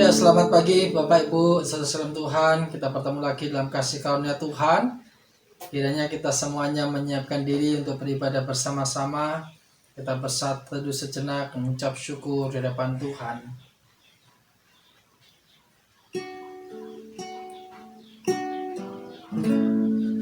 Ya, selamat pagi Bapak Ibu, saudara Tuhan. Kita bertemu lagi dalam kasih karunia Tuhan. Kiranya kita semuanya menyiapkan diri untuk beribadah bersama-sama. Kita bersatu teduh sejenak mengucap syukur di hadapan Tuhan.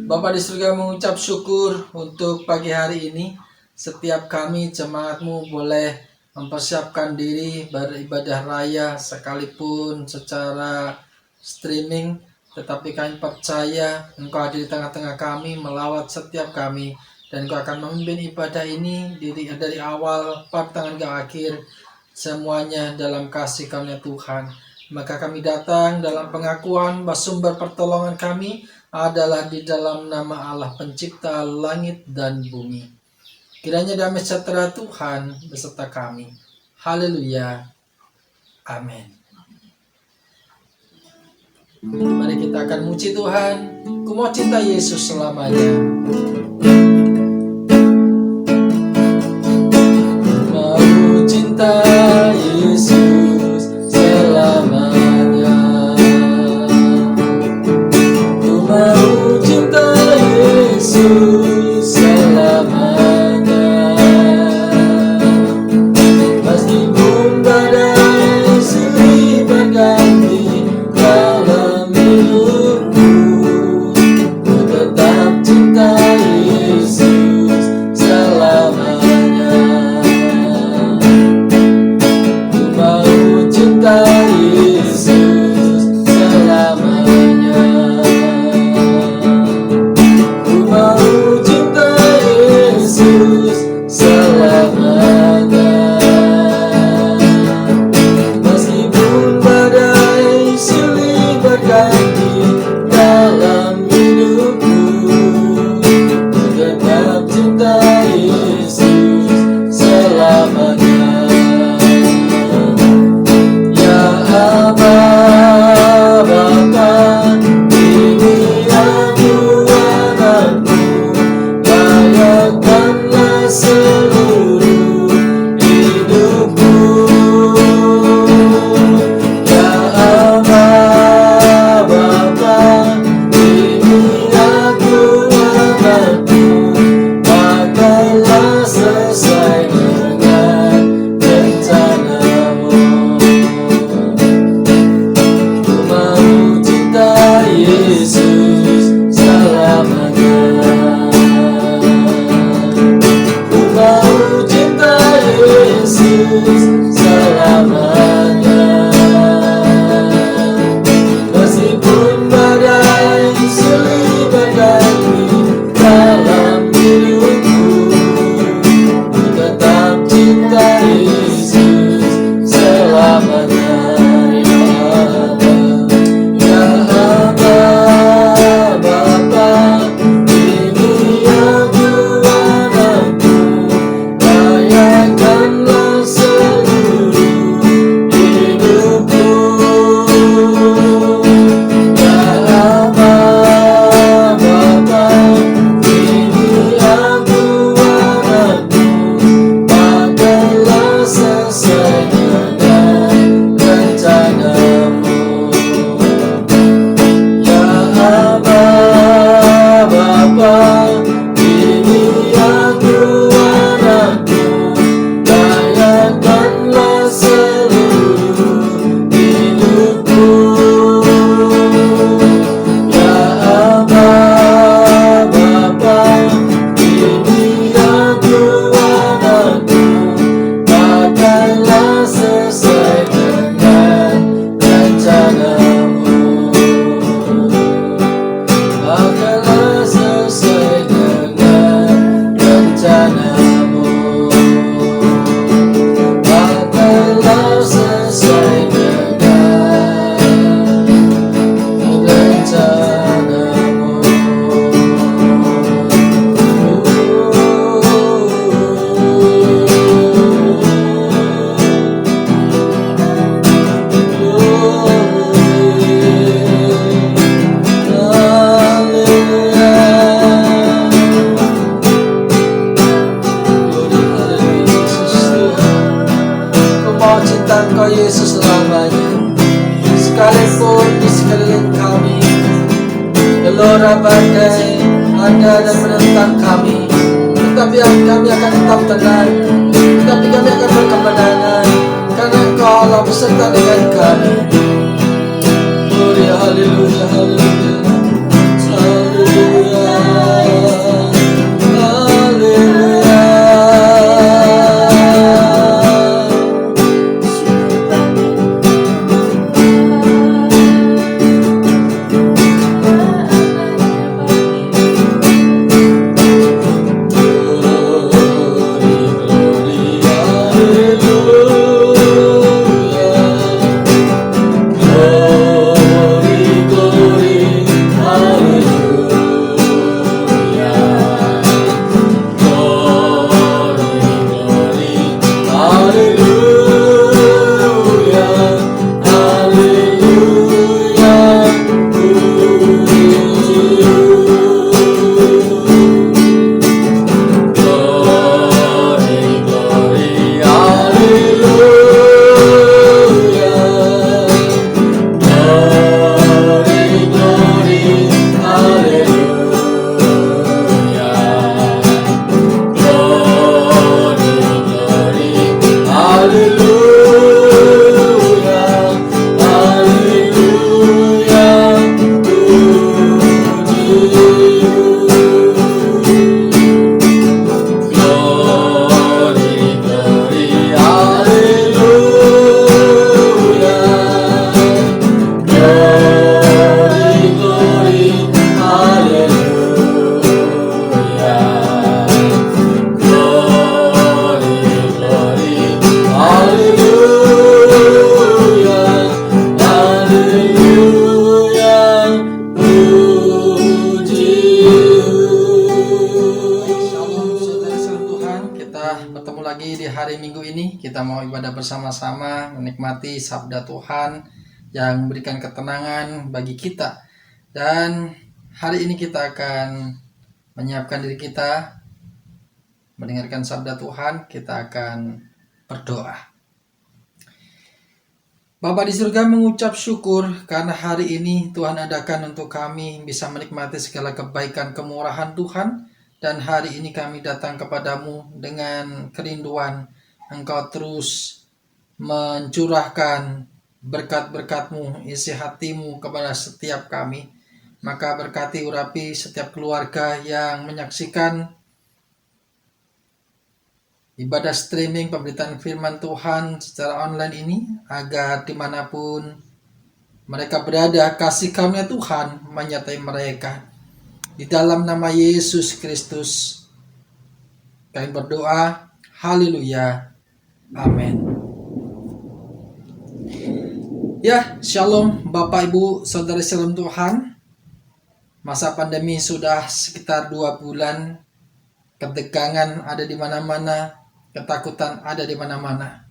Bapa di surga mengucap syukur untuk pagi hari ini. Setiap kami jemaat-Mu boleh mempersiapkan diri beribadah raya sekalipun secara streaming, tetapi kami percaya Engkau ada di tengah-tengah kami, melawat setiap kami, dan Engkau akan memimpin ibadah ini dari awal pertengahan ke akhir, semuanya dalam kasih karunia Tuhan. Maka kami datang dalam pengakuan bahwa sumber pertolongan kami adalah di dalam nama Allah pencipta langit dan bumi. Kiranya damai sejahtera Tuhan beserta kami. Haleluya. Amin. Mari kita akan muji Tuhan. Ku mau cinta Yesus selamanya. Mau cinta Yesus selamanya. Ku mau cinta Yesus selamanya. sekalipun di sekeliling kami gelora badai ada dan menentang kami, tetapi kami akan tetap tenang, tetapi kami akan berkemenangan karena Engkau Allah beserta dengan kami. Gloria, haleluya, haleluya, haleluya, haleluya. Kita mau ibadah bersama-sama, menikmati sabda Tuhan yang memberikan ketenangan bagi kita. Dan hari ini kita akan menyiapkan diri kita mendengarkan sabda Tuhan. Kita akan berdoa. Bapa di surga, mengucap syukur karena hari ini Tuhan adakan untuk kami bisa menikmati segala kebaikan kemurahan Tuhan. Dan hari ini kami datang kepadamu dengan kerinduan Engkau terus mencurahkan berkat-berkat-Mu, isi hati-Mu kepada setiap kami. Maka berkati urapi setiap keluarga yang menyaksikan ibadah streaming pemberitaan firman Tuhan secara online ini, agar dimanapun mereka berada, kasih karunia Tuhan menyertai mereka. Di dalam nama Yesus Kristus kami berdoa, haleluya. Amin. Ya, shalom Bapak Ibu Saudara Shalom Tuhan. Masa pandemi sudah sekitar 2 bulan. Ketegangan ada di mana-mana, ketakutan ada di mana-mana.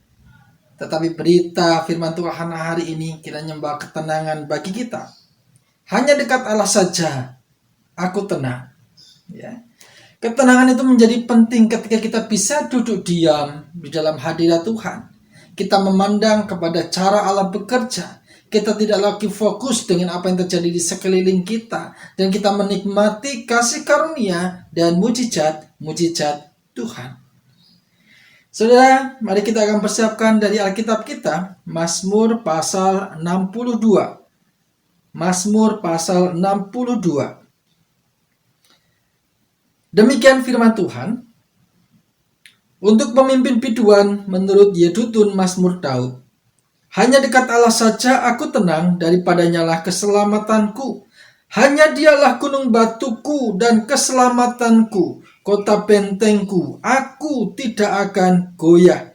Tetapi berita firman Tuhan hari ini kiranya membawa ketenangan bagi kita. Hanya dekat Allah saja aku tenang. Ya. Ketenangan itu menjadi penting ketika kita bisa duduk diam di dalam hadirat Tuhan. Kita memandang kepada cara Allah bekerja. Kita tidak lagi fokus dengan apa yang terjadi di sekeliling kita. Dan kita menikmati kasih karunia dan mujizat Tuhan. Saudara, mari kita akan persiapkan dari Alkitab kita, Mazmur pasal 62. Mazmur pasal 62. Demikian firman Tuhan. Untuk pemimpin biduan menurut Yedutun Mazmur Daud. Hanya dekat Allah saja aku tenang, daripadanya lah keselamatanku. Hanya dialah gunung batuku dan keselamatanku, kota bentengku, aku tidak akan goyah.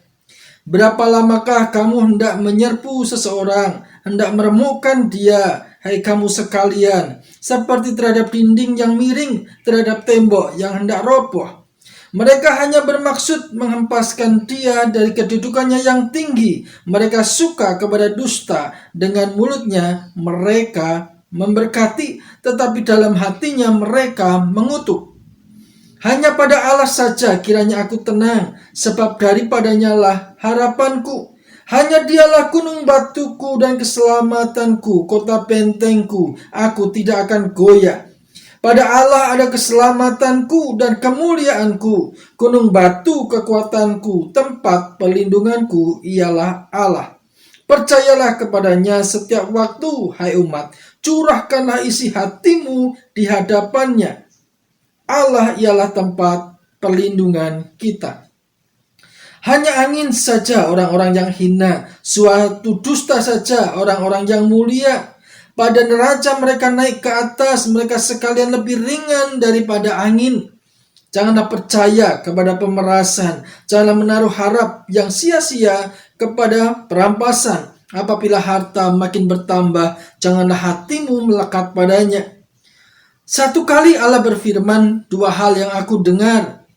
Berapa lamakah kamu hendak menyerbu seseorang, hendak meremukkan dia, hai kamu sekalian, seperti terhadap dinding yang miring, terhadap tembok yang hendak roboh. Mereka hanya bermaksud menghempaskan dia dari kedudukannya yang tinggi. Mereka suka kepada dusta, dengan mulutnya mereka memberkati, tetapi dalam hatinya mereka mengutuk. Hanya pada Allah saja kiranya aku tenang, sebab daripadanya lah harapanku. Hanya dialah gunung batuku dan keselamatanku, kota bentengku, aku tidak akan goyah. Pada Allah ada keselamatanku dan kemuliaanku, gunung batu kekuatanku, tempat pelindunganku ialah Allah. Percayalah kepadanya setiap waktu, hai umat, curahkanlah isi hatimu di hadapannya. Allah ialah tempat perlindungan kita. Hanya angin saja orang-orang yang hina, suatu dusta saja orang-orang yang mulia. Pada neraca mereka naik ke atas, mereka sekalian lebih ringan daripada angin. Janganlah percaya kepada pemerasan, janganlah menaruh harap yang sia-sia kepada perampasan. Apabila harta makin bertambah, janganlah hatimu melekat padanya. Satu kali Allah berfirman, dua hal yang aku dengar,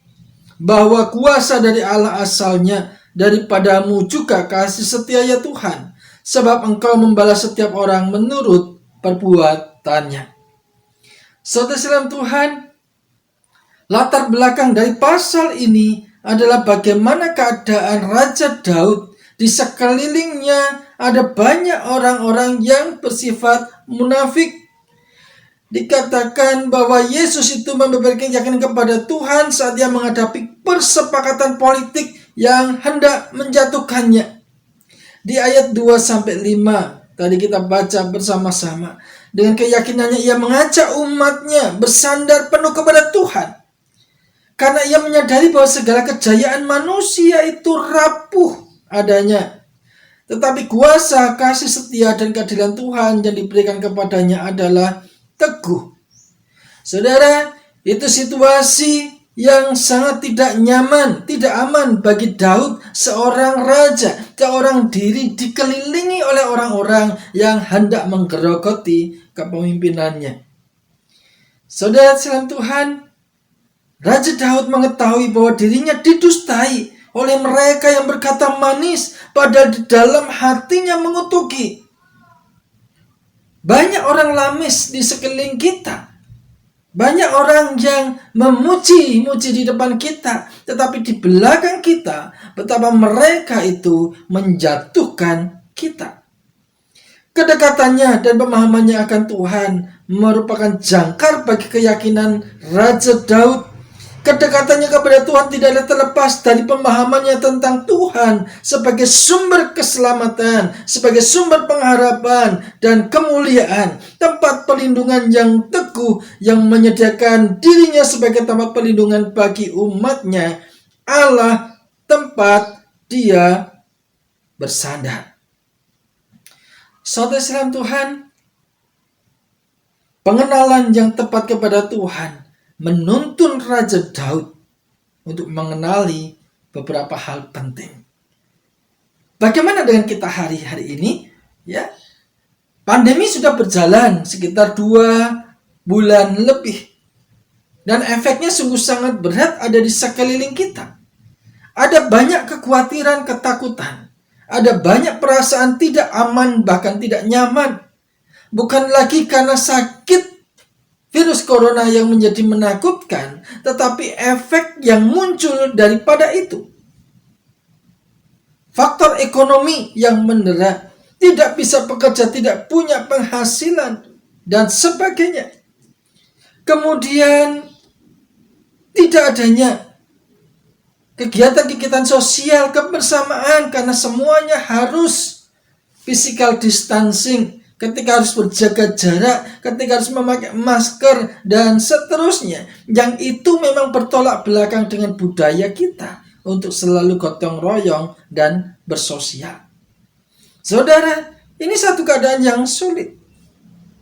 bahwa kuasa dari Allah asalnya, daripadamu juga kasih setia ya Tuhan, sebab engkau membalas setiap orang menurut perbuatannya. Saudara Tuhan, latar belakang dari pasal ini adalah bagaimana keadaan Raja Daud. Di sekelilingnya ada banyak orang-orang yang bersifat munafik. Dikatakan bahwa Yesus itu memberikan keyakinan kepada Tuhan saat dia menghadapi persepakatan politik yang hendak menjatuhkannya. Di ayat 2-5 tadi kita baca bersama-sama. Dengan keyakinannya ia mengajak umatnya bersandar penuh kepada Tuhan. Karena ia menyadari bahwa segala kejayaan manusia itu rapuh adanya. Tetapi kuasa, kasih setia, dan keadilan Tuhan yang diberikan kepadanya adalah teguh. Saudara, itu situasi yang sangat tidak nyaman, tidak aman bagi Daud, seorang raja, seorang diri dikelilingi oleh orang-orang yang hendak menggerogoti kepemimpinannya. Saudara sekalian Tuhan, Raja Daud mengetahui bahwa dirinya didustai oleh mereka yang berkata manis, padahal di dalam hatinya mengutuki. Banyak orang lamis di sekeliling kita. Banyak orang yang memuji-muji di depan kita, tetapi di belakang kita betapa mereka itu menjatuhkan kita. Kedekatannya dan pemahamannya akan Tuhan merupakan jangkar bagi keyakinan Raja Daud. Kedekatannya kepada Tuhan tidaklah terlepas dari pemahamannya tentang Tuhan sebagai sumber keselamatan, sebagai sumber pengharapan dan kemuliaan, tempat perlindungan yang teguh yang menyediakan dirinya sebagai tempat perlindungan bagi umatnya. Allah tempat dia bersandar. Saudara sekalian Tuhan, pengenalan yang tepat kepada Tuhan menuntun Raja Daud untuk mengenali beberapa hal penting. Bagaimana dengan kita hari-hari ini? Ya, pandemi sudah berjalan sekitar 2 bulan lebih, dan efeknya sungguh sangat berat ada di sekeliling kita. Ada banyak kekhawatiran, ketakutan, ada banyak perasaan tidak aman, bahkan tidak nyaman. Bukan lagi karena sakit virus corona yang menjadi menakutkan, tetapi efek yang muncul daripada itu. Faktor ekonomi yang mendera, tidak bisa bekerja, tidak punya penghasilan, dan sebagainya. Kemudian tidak adanya kegiatan-kegiatan sosial kebersamaan karena semuanya harus physical distancing. Ketika harus berjaga jarak, ketika harus memakai masker, dan seterusnya. Yang itu memang bertolak belakang dengan budaya kita untuk selalu gotong royong dan bersosial. Saudara, ini satu keadaan yang sulit.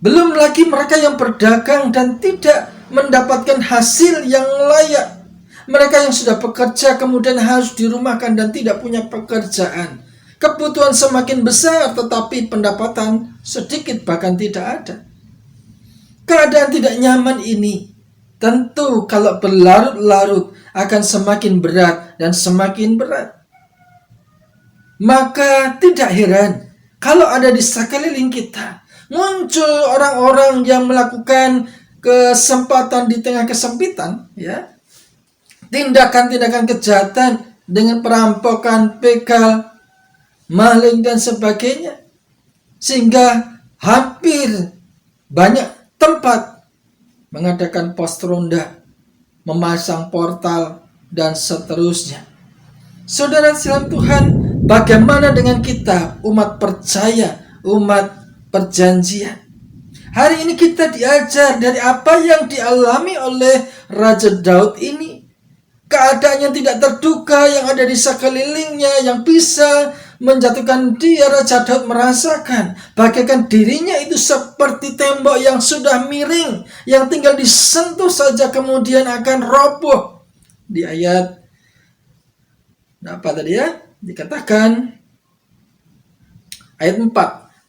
Belum lagi mereka yang berdagang dan tidak mendapatkan hasil yang layak. Mereka yang sudah bekerja kemudian harus dirumahkan dan tidak punya pekerjaan. Kebutuhan semakin besar tetapi pendapatan sedikit bahkan tidak ada. Keadaan tidak nyaman ini tentu kalau berlarut-larut akan semakin berat dan semakin berat. Maka tidak heran kalau ada di sekeliling kita muncul orang-orang yang melakukan kesempatan di tengah kesempitan, ya. Tindakan-tindakan kejahatan dengan perampokan, begal, maling dan sebagainya. Sehingga hampir banyak tempat mengadakan pos ronda, memasang portal, dan seterusnya. Saudara sekalian Tuhan, bagaimana dengan kita, umat percaya, umat perjanjian? Hari ini kita diajar dari apa yang dialami oleh Raja Daud ini. Keadaan yang tidak terduga yang ada di sekelilingnya, yang bisa menjatuhkan dia. Raja Daud merasakan bagaikan dirinya itu seperti tembok yang sudah miring, yang tinggal disentuh saja kemudian akan roboh. Di ayat apa tadi ya? Dikatakan ayat 4.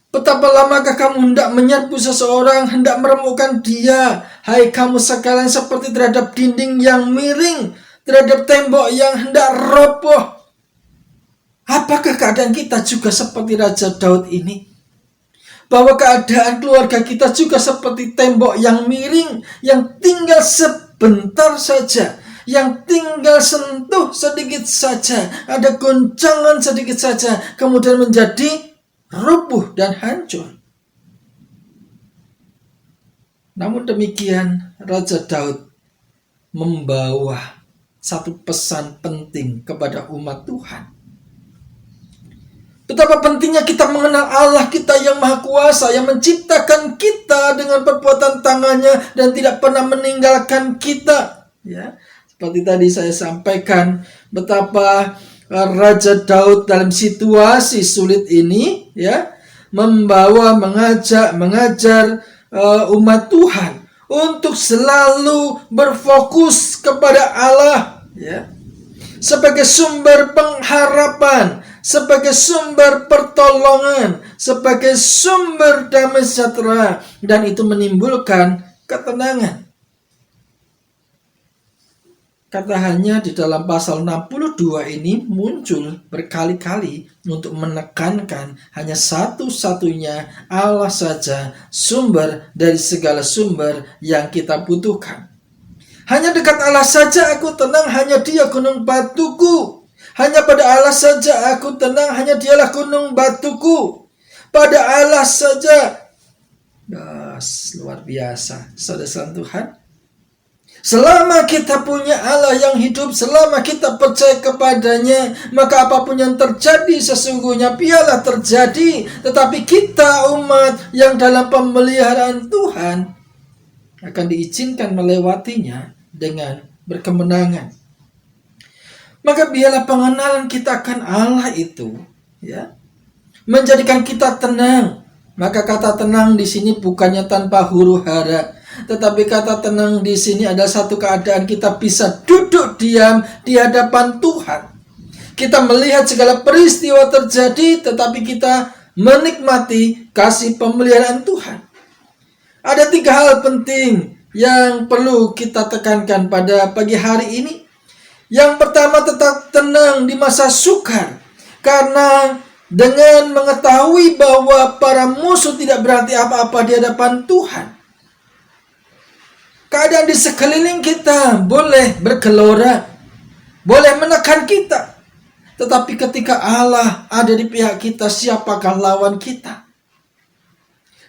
Betapa lamakah kamu hendak menyerbu seseorang, hendak meremukkan dia, hai kamu sekalian, seperti terhadap dinding yang miring, terhadap tembok yang hendak roboh. Apakah keadaan kita juga seperti Raja Daud ini? Bahwa keadaan keluarga kita juga seperti tembok yang miring, yang tinggal sebentar saja, yang tinggal sentuh sedikit saja, ada goncangan sedikit saja, kemudian menjadi rubuh dan hancur. Namun demikian, Raja Daud membawa satu pesan penting kepada umat Tuhan. Betapa pentingnya kita mengenal Allah kita yang Maha Kuasa, yang menciptakan kita dengan perbuatan tangannya dan tidak pernah meninggalkan kita. Ya, seperti tadi saya sampaikan, betapa Raja Daud dalam situasi sulit ini, ya, mengajar umat Tuhan untuk selalu berfokus kepada Allah, ya, sebagai sumber pengharapan, sebagai sumber pertolongan, sebagai sumber damai sejahtera, dan itu menimbulkan ketenangan. Kata hanya di dalam pasal 62 ini muncul berkali-kali untuk menekankan hanya satu-satunya Allah saja sumber dari segala sumber yang kita butuhkan. Hanya dekat Allah saja aku tenang, hanya Dia gunung batuku. Hanya pada Allah saja aku tenang, hanya Dialah gunung batuku. Pada Allah saja. Luar biasa, saudara Tuhan. Selama kita punya Allah yang hidup, selama kita percaya kepadanya, maka apapun yang terjadi sesungguhnya biarlah terjadi. Tetapi kita umat yang dalam pemeliharaan Tuhan akan diizinkan melewatinya dengan berkemenangan. Maka biarlah pengenalan kita akan Allah itu, ya, menjadikan kita tenang. Maka kata tenang di sini bukannya tanpa huru-hara, tetapi kata tenang di sini adalah satu keadaan kita bisa duduk diam di hadapan Tuhan. Kita melihat segala peristiwa terjadi, tetapi kita menikmati kasih pemeliharaan Tuhan. Ada 3 hal penting yang perlu kita tekankan pada pagi hari ini. Yang pertama, tetap tenang di masa sukar, karena dengan mengetahui bahwa para musuh tidak berarti apa-apa di hadapan Tuhan. Keadaan di sekeliling kita boleh bergelora, boleh menekan kita, tetapi ketika Allah ada di pihak kita, siapakah lawan kita?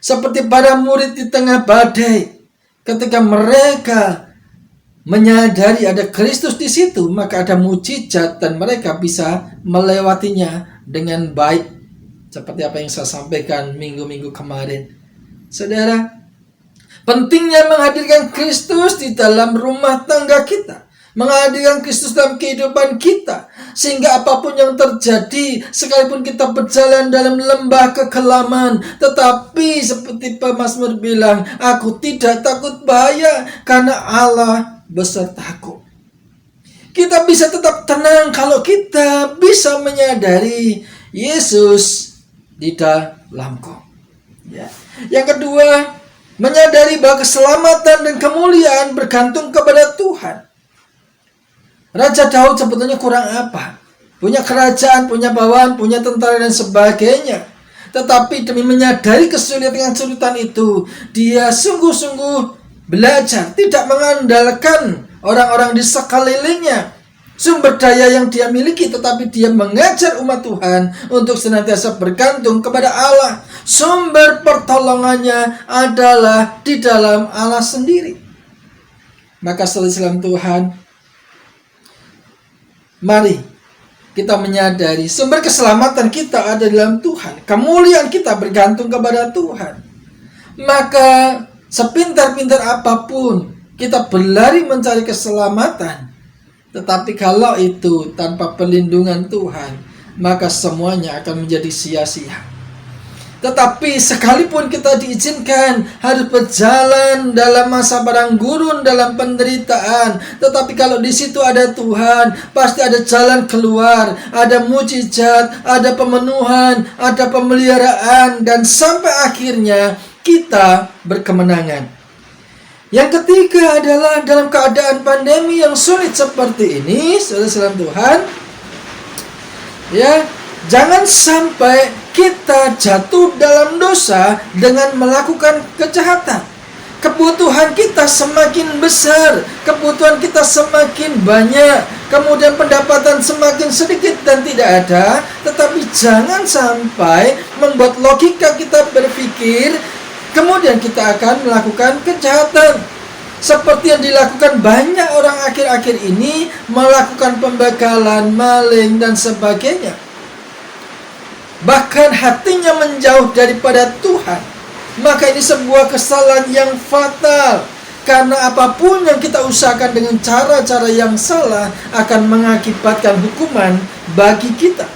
Seperti para murid di tengah badai, ketika mereka menyadari ada Kristus di situ, maka ada mukjizat dan mereka bisa melewatinya dengan baik. Seperti apa yang saya sampaikan minggu-minggu kemarin. Saudara, pentingnya menghadirkan Kristus di dalam rumah tangga kita, menghadirkan Kristus dalam kehidupan kita, sehingga apapun yang terjadi, sekalipun kita berjalan dalam lembah kekelaman, tetapi seperti pemazmur bilang, aku tidak takut bahaya karena Allah besertaku. Kita bisa tetap tenang kalau kita bisa menyadari Yesus di dalamku. Ya. Yang kedua, menyadari bahwa keselamatan dan kemuliaan bergantung kepada Tuhan. Raja Daud sebetulnya kurang apa? Punya kerajaan, punya bawahan, punya tentara dan sebagainya. Tetapi demi menyadari kesulitan itu, dia sungguh-sungguh belajar, tidak mengandalkan orang-orang di sekelilingnya. sumber daya yang dia miliki, tetapi dia mengajar umat Tuhan untuk senantiasa bergantung kepada Allah. Sumber pertolongannya adalah di dalam Allah sendiri. Maka saudara Tuhan, mari kita menyadari sumber keselamatan kita ada dalam Tuhan. Kemuliaan kita bergantung kepada Tuhan. Maka sepintar-pintar apapun kita berlari mencari keselamatan, tetapi kalau itu tanpa perlindungan Tuhan, maka semuanya akan menjadi sia-sia. Tetapi sekalipun kita diizinkan harus berjalan dalam masa padang gurun, dalam penderitaan, tetapi kalau di situ ada Tuhan, pasti ada jalan keluar, ada mujizat, ada pemenuhan, ada pemeliharaan, dan sampai akhirnya kita berkemenangan. Yang ketiga adalah dalam keadaan pandemi yang sulit seperti ini, saudara Tuhan, ya, jangan sampai kita jatuh dalam dosa dengan melakukan kejahatan. Kebutuhan kita semakin besar, kebutuhan kita semakin banyak, kemudian pendapatan semakin sedikit dan tidak ada. Tetapi jangan sampai membuat logika kita berpikir, kemudian kita akan melakukan kejahatan. Seperti yang dilakukan banyak orang akhir-akhir ini, melakukan pembekalan, maling, dan sebagainya. Bahkan hatinya menjauh daripada Tuhan. Maka ini sebuah kesalahan yang fatal. Karena apapun yang kita usahakan dengan cara-cara yang salah akan mengakibatkan hukuman bagi kita.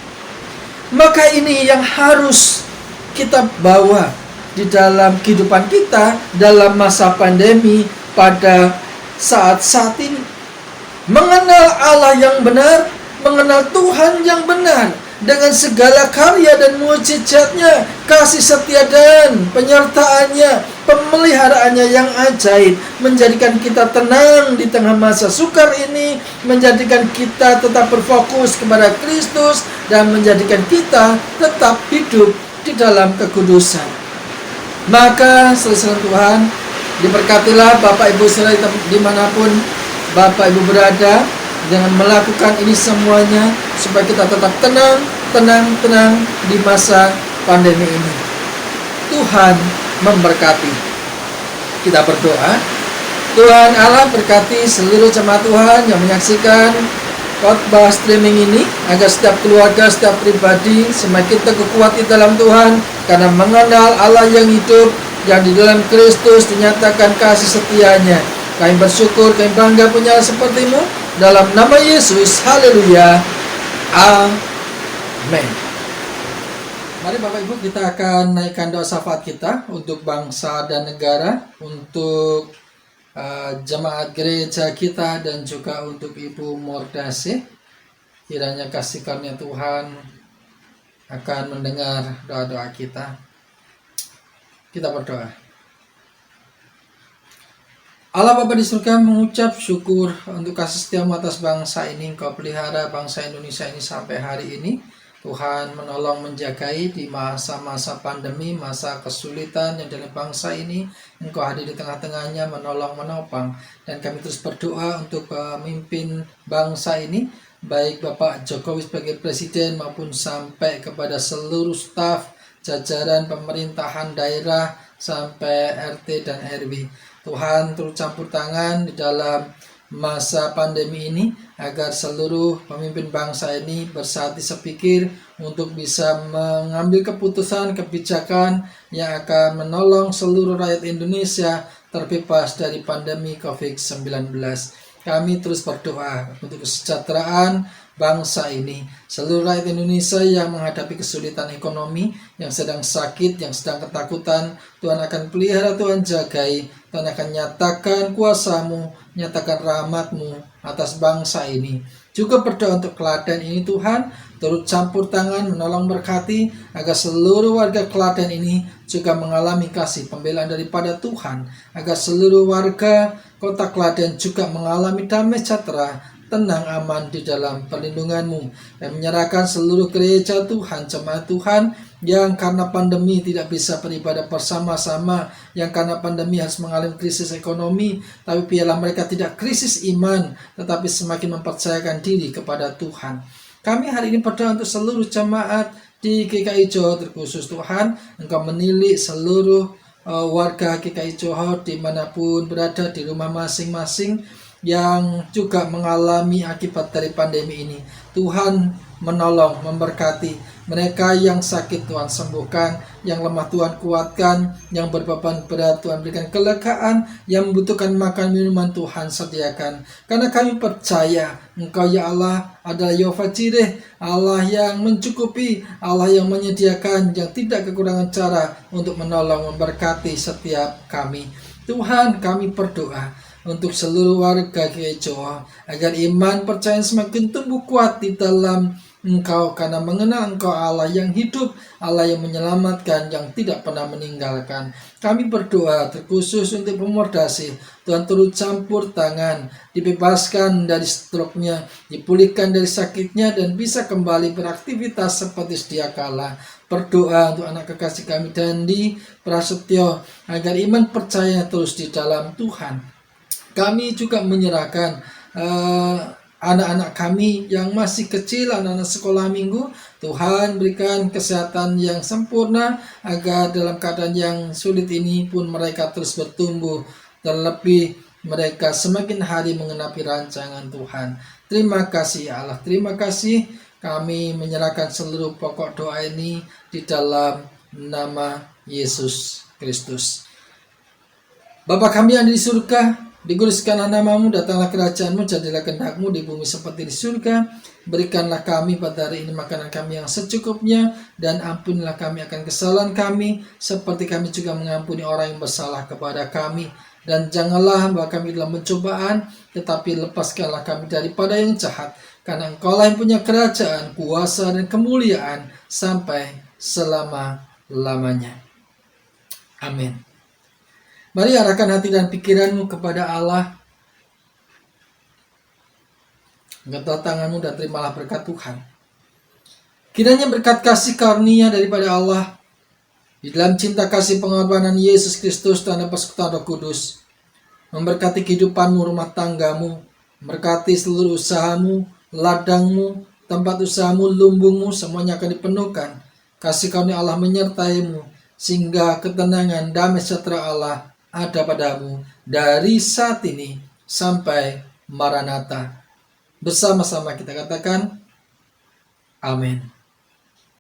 Maka ini yang harus kita bawa di dalam kehidupan kita dalam masa pandemi pada saat-saat ini. Mengenal Allah yang benar, mengenal Tuhan yang benar, dengan segala karya dan mujizatnya, kasih setia dan penyertaannya, pemeliharaannya yang ajaib, menjadikan kita tenang di tengah masa sukar ini, menjadikan kita tetap berfokus kepada Kristus, dan menjadikan kita tetap hidup di dalam kekudusan. Maka saudara Tuhan, diberkatilah Bapak Ibu saudara dimanapun Bapak Ibu berada, dengan melakukan ini semuanya supaya kita tetap tenang di masa pandemi ini. Tuhan memberkati. Kita berdoa. Tuhan Allah berkati seluruh jemaat Tuhan yang menyaksikan khotbah streaming ini, agar setiap keluarga, setiap pribadi semakin teguh kuat di dalam Tuhan, karena mengenal Allah yang hidup, yang di dalam Kristus dinyatakan kasih setianya. Kami bersyukur, kami bangga punya seperti-Mu. Dalam nama Yesus, haleluya, amin. Mari Bapak Ibu, kita akan naikkan doa syafaat kita untuk bangsa dan negara, untuk jemaat gereja kita, dan juga untuk Ibu Mordase. Kiranya kasih karunia Tuhan akan mendengar doa-doa kita. Kita berdoa. Allah Bapa di surga, mengucap syukur untuk kasih setiamu atas bangsa ini. Engkau pelihara bangsa Indonesia ini sampai hari ini. Tuhan menolong menjagai di masa-masa pandemi, masa kesulitan yang dalam bangsa ini. Engkau hadir di tengah-tengahnya, menolong, menopang. Dan kami terus berdoa untuk pemimpin bangsa ini, baik Bapak Jokowi sebagai presiden maupun sampai kepada seluruh staf, jajaran pemerintahan daerah, sampai RT dan RW. Tuhan turut campur tangan di dalam masa pandemi ini, agar seluruh pemimpin bangsa ini bersatu sepikir untuk bisa mengambil keputusan kebijakan yang akan menolong seluruh rakyat Indonesia terbebas dari pandemi COVID-19. Kami terus berdoa untuk kesejahteraan bangsa ini, seluruh rakyat Indonesia yang menghadapi kesulitan ekonomi, yang sedang sakit, yang sedang ketakutan. Tuhan akan pelihara, Tuhan jagai, Tuhan akan nyatakan kuasa-Mu, nyatakan rahmat-Mu atas bangsa ini. Juga berdoa untuk Klaten ini, Tuhan turut campur tangan, menolong, berkati, agar seluruh warga Klaten ini juga mengalami kasih pembelaan daripada Tuhan, agar seluruh warga kota Klaten juga mengalami damai sejahtera, tenang aman di dalam perlindungan-Mu. Kami menyerahkan seluruh gereja Tuhan, jemaat Tuhan yang karena pandemi tidak bisa beribadah bersama-sama, yang karena pandemi harus mengalami krisis ekonomi, tapi biarlah mereka tidak krisis iman, tetapi semakin mempercayakan diri kepada Tuhan. Kami hari ini berdoa untuk seluruh jemaat di GKI Johor, terkhusus Tuhan, Engkau menilik seluruh warga GKI Johor dimanapun berada di rumah masing-masing yang juga mengalami akibat dari pandemi ini. Tuhan menolong, memberkati mereka yang sakit, Tuhan sembuhkan, yang lemah Tuhan kuatkan, yang berbeban berat Tuhan berikan kelegaan, yang membutuhkan makan minuman Tuhan sediakan. Karena kami percaya Engkau ya Allah adalah Yehova Jireh, Allah yang mencukupi, Allah yang menyediakan, yang tidak kekurangan cara untuk menolong, memberkati setiap kami. Tuhan, kami berdoa untuk seluruh warga GKI Johor agar iman percaya semakin tumbuh kuat di dalam Engkau, karena mengenal Engkau Allah yang hidup, Allah yang menyelamatkan, yang tidak pernah meninggalkan. Kami berdoa terkhusus untuk Pemordasi, Tuhan turut campur tangan, dibebaskan dari stroke-nya, dipulihkan dari sakitnya, dan bisa kembali beraktivitas seperti sedia kala. Berdoa untuk anak kekasih kami Dandi Prasetyo agar iman percaya terus di dalam Tuhan. Kami juga menyerahkan anak-anak kami yang masih kecil, anak-anak sekolah minggu. Tuhan berikan kesehatan yang sempurna agar dalam keadaan yang sulit ini pun mereka terus bertumbuh. Terlebih mereka semakin hari mengenapi rancangan Tuhan. Terima kasih Allah, terima kasih. Kami menyerahkan seluruh pokok doa ini di dalam nama Yesus Kristus. Bapa kami yang ada di surga, dikuduskanlah namamu, datanglah kerajaanmu, jadilah kehendak-mu di bumi seperti di surga. Berikanlah kami pada hari ini makanan kami yang secukupnya, dan ampunilah kami akan kesalahan kami, seperti kami juga mengampuni orang yang bersalah kepada kami. Dan janganlah membawa kami dalam pencobaan, tetapi lepaskanlah kami daripada yang jahat. Karena Engkaulah yang punya kerajaan, kuasa, dan kemuliaan sampai selama-lamanya. Amin. Mari arahkan hati dan pikiranmu kepada Allah. Angkatlah tanganmu dan terimalah berkat Tuhan. Kiranya berkat kasih karunia daripada Allah, di dalam cinta kasih pengorbanan Yesus Kristus dan persekutuan Roh Kudus, memberkati kehidupanmu, rumah tanggamu, memberkati seluruh usahamu, ladangmu, tempat usahamu, lumbungmu, semuanya akan dipenuhkan. Kasih karunia Allah menyertaimu, sehingga ketenangan, damai sejahtera Allah ada padamu dari saat ini sampai Maranatha. Bersama-sama kita katakan amin.